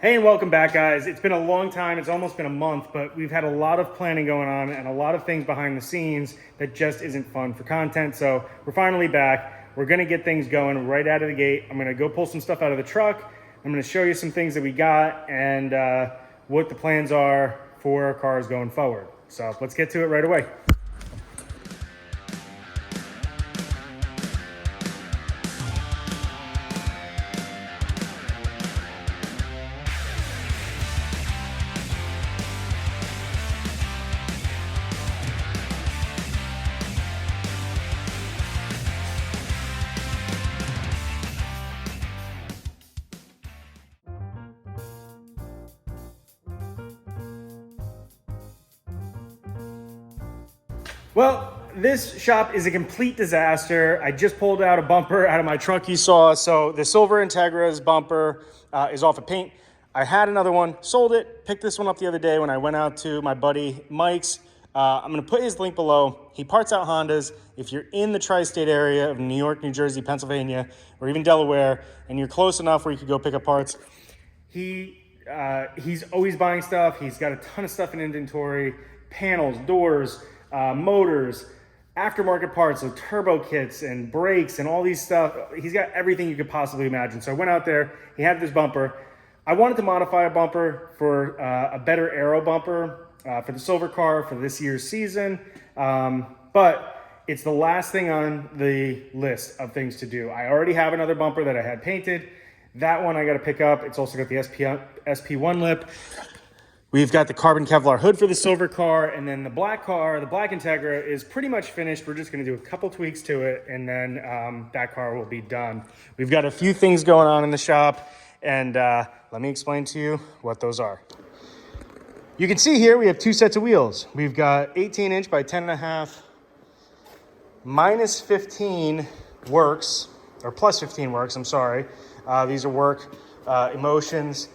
Hey, and welcome back, guys. It's been a long time. It's almost been a month, but we've had a lot of planning going on and a lot of things behind the scenes that just isn't fun for content. So we're finally back. We're going to get things going right out of the gate. I'm going to go pull some stuff out of the truck. I'm going to show you some things that we got and what the plans are for our cars going forward. So let's get to it right away. Well, this shop is a complete disaster. I just pulled out a bumper out of my truck you saw. So the Silver Integra's bumper is off of paint. I had another one, sold it, picked this one up the other day when I went out to my buddy Mike's. I'm gonna put his link below. He parts out Hondas. If you're in the tri-state area of New York, New Jersey, Pennsylvania, or even Delaware, and you're close enough where you could go pick up parts, he's always buying stuff. He's got a ton of stuff in inventory, panels, doors, motors, aftermarket parts, so turbo kits and brakes and all these stuff. He's got everything you could possibly imagine. So I went out there, he had this bumper. I wanted to modify a bumper for a better aero bumper for the silver car for this year's season. But it's the last thing on the list of things to do. I already have another bumper that I had painted. That one I got to pick up. It's also got the SP1 lip. We've got the carbon Kevlar hood for the silver car, and then the black car, the black Integra, is pretty much finished. We're just going to do a couple tweaks to it, and then that car will be done. We've got a few things going on in the shop, and let me explain to you what those are. You can see here we have two sets of wheels. We've got 18-inch by 10.5, minus 15 works, or plus 15 works, I'm sorry. These are work emotions.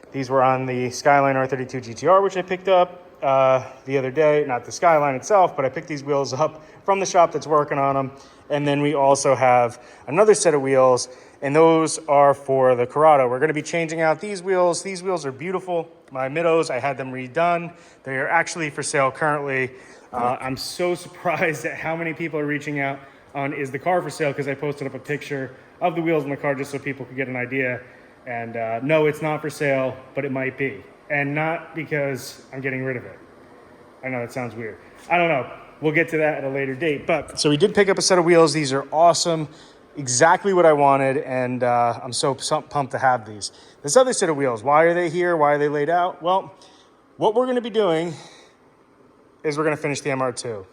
These were on the Skyline R32 GTR, which I picked up the other day. Not the Skyline itself, but I picked these wheels up from the shop that's working on them. And then we also have another set of wheels, and those are for the Corrado. We're going to be changing out these wheels. These wheels are beautiful. My Middos, I had them redone. They are actually for sale currently. I'm so surprised at how many people are reaching out on is the car for sale, because I posted up a picture of the wheels in the car just so people could get an idea. And no, it's not for sale, but it might be. And not because I'm getting rid of it. I know that sounds weird. I don't know. We'll get to that at a later date. But so we did pick up a set of wheels. These are awesome. Exactly what I wanted. And I'm so pumped to have these. This other set of wheels, why are they here? Why are they laid out? Well, what we're going to be doing is we're going to finish the MR2.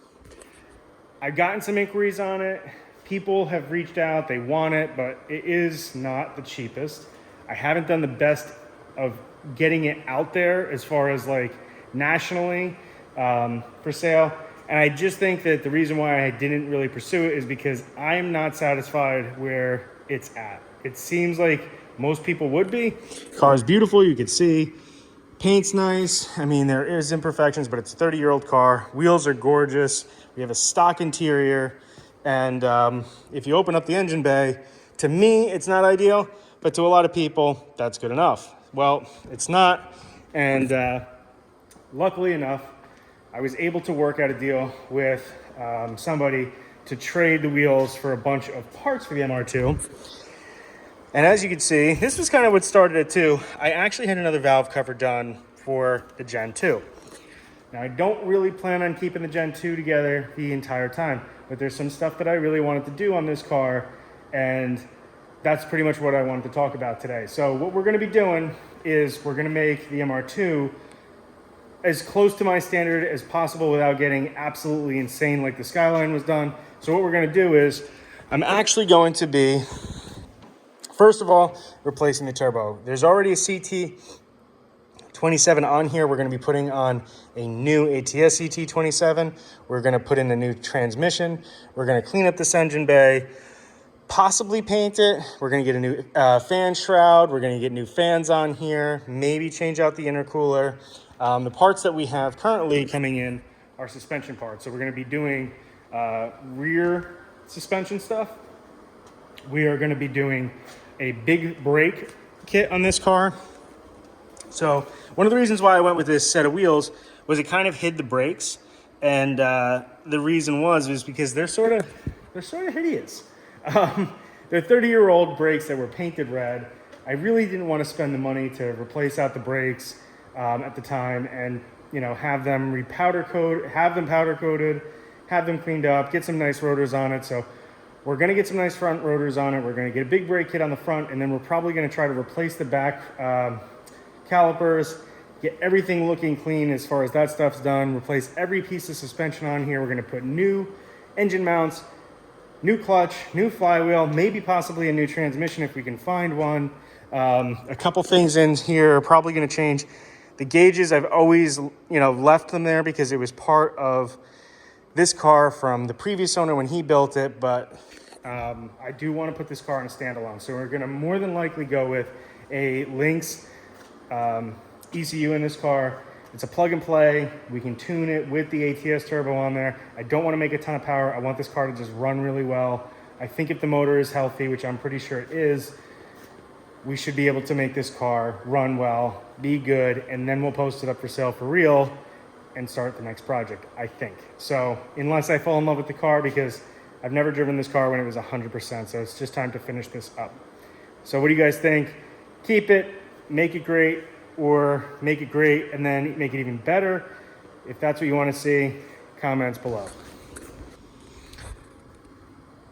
I've gotten some inquiries on it. People have reached out. They want it, but it is not the cheapest. I haven't done the best of getting it out there as far as like nationally for sale. And I just think that the reason why I didn't really pursue it is because I'm not satisfied where it's at. It seems like most people would be. Car's beautiful, you can see. Paint's nice. I mean, there is imperfections, but it's a 30-year-old car. Wheels are gorgeous. We have a stock interior. And if you open up the engine bay, to me, it's not ideal. But to a lot of people, that's good enough. Well, it's not. And luckily enough, I was able to work out a deal with somebody to trade the wheels for a bunch of parts for the MR2. And as you can see, this was kind of what started it too. I actually had another valve cover done for the Gen 2. Now, I don't really plan on keeping the Gen 2 together the entire time, but there's some stuff that I really wanted to do on this car, and that's pretty much what I wanted to talk about today. So what we're going to be doing is we're going to make the MR2 as close to my standard as possible without getting absolutely insane like the Skyline was done. So what we're going to do is I'm actually going to be, first of all, replacing the turbo. There's already a CT27 on here. We're going to be putting on a new ATS CT27. We're going to put in a new transmission. We're going to clean up this engine bay, possibly paint it. We're going to get a new fan shroud. We're going to get new fans on here, maybe change out the intercooler. The parts that we have currently coming in are suspension parts. So we're going to be doing rear suspension stuff. We are going to be doing a big brake kit on this car. So one of the reasons why I went with this set of wheels was it kind of hid the brakes. And the reason was because they're sort of hideous. They're 30-year-old brakes that were painted red. I really didn't want to spend the money to replace out the brakes at the time, and have them powder coated, have them cleaned up, get some nice rotors on it. So we're going to get some nice front rotors on it. We're going to get a big brake kit on the front, and then we're probably going to try to replace the back calipers, get everything looking clean as far as that stuff's done, replace every piece of suspension on here. We're going to put new engine mounts, new clutch, new flywheel, maybe possibly a new transmission if we can find one. A couple things in here are probably going to change. The gauges, I've always left them there because it was part of this car from the previous owner when he built it, but I do want to put this car on a standalone. So we're going to more than likely go with a Lynx ECU in this car. It's a plug and play. We can tune it with the ATS turbo on there. I don't want to make a ton of power. I want this car to just run really well. I think if the motor is healthy, which I'm pretty sure it is, we should be able to make this car run well, be good, and then we'll post it up for sale for real and start the next project, I think. So unless I fall in love with the car, because I've never driven this car when it was 100%, so it's just time to finish this up. So what do you guys think? Keep it, make it great, or make it great and then make it even better. If that's what you want to see, comments below.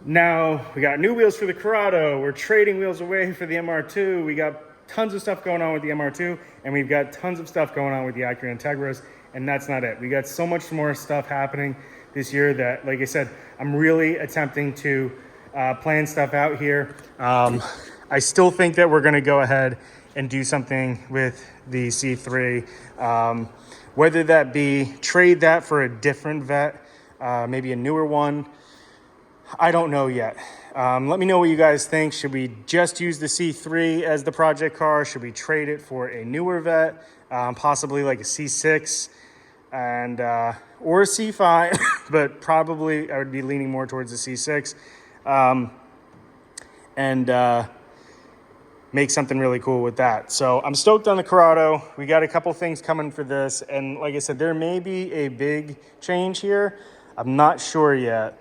Now we got new wheels for the Corrado. We're trading wheels away for the MR2. We got tons of stuff going on with the MR2, and we've got tons of stuff going on with the Acura Integras, and that's not it. We got so much more stuff happening this year that, like I said, I'm really attempting to plan stuff out here. I still think that we're going to go ahead and do something with the C3, whether that be trade that for a different vet, maybe a newer one. I don't know yet. Let me know what you guys think. Should we just use the C3 as the project car? Should we trade it for a newer vet, possibly like a C6 and or a C5, but probably I would be leaning more towards the C6, and make something really cool with that. So I'm stoked on the Corrado. We got a couple things coming for this, and like I said, there may be a big change here. I'm not sure yet.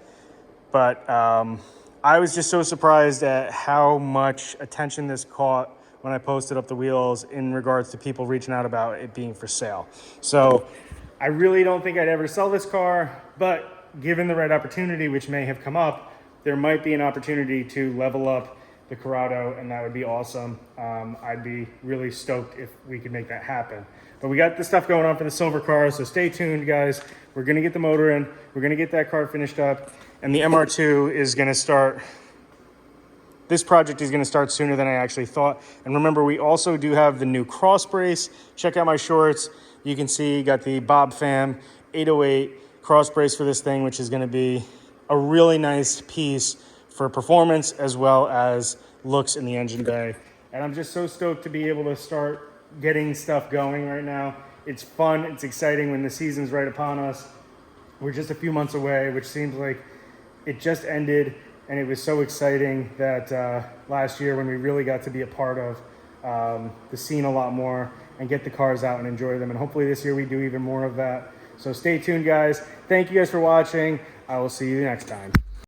But I was just so surprised at how much attention this caught when I posted up the wheels in regards to people reaching out about it being for sale. So I really don't think I'd ever sell this car, but given the right opportunity, which may have come up, there might be an opportunity to level up the Corrado, and that would be awesome. I'd be really stoked if we could make that happen. But we got the stuff going on for the silver car, so stay tuned, guys. We're gonna get the motor in, we're gonna get that car finished up, and the MR2 is gonna start, this project is gonna start sooner than I actually thought. And remember, we also do have the new cross brace. Check out my shorts. You can see, got the Bob Fam 808 cross brace for this thing, which is gonna be a really nice piece for performance as well as looks in the engine bay. And I'm just so stoked to be able to start getting stuff going right now. It's fun, it's exciting when the season's right upon us. We're just a few months away, which seems like it just ended, and it was so exciting that last year when we really got to be a part of the scene a lot more and get the cars out and enjoy them. And hopefully this year we do even more of that. So stay tuned, guys. Thank you guys for watching. I will see you next time.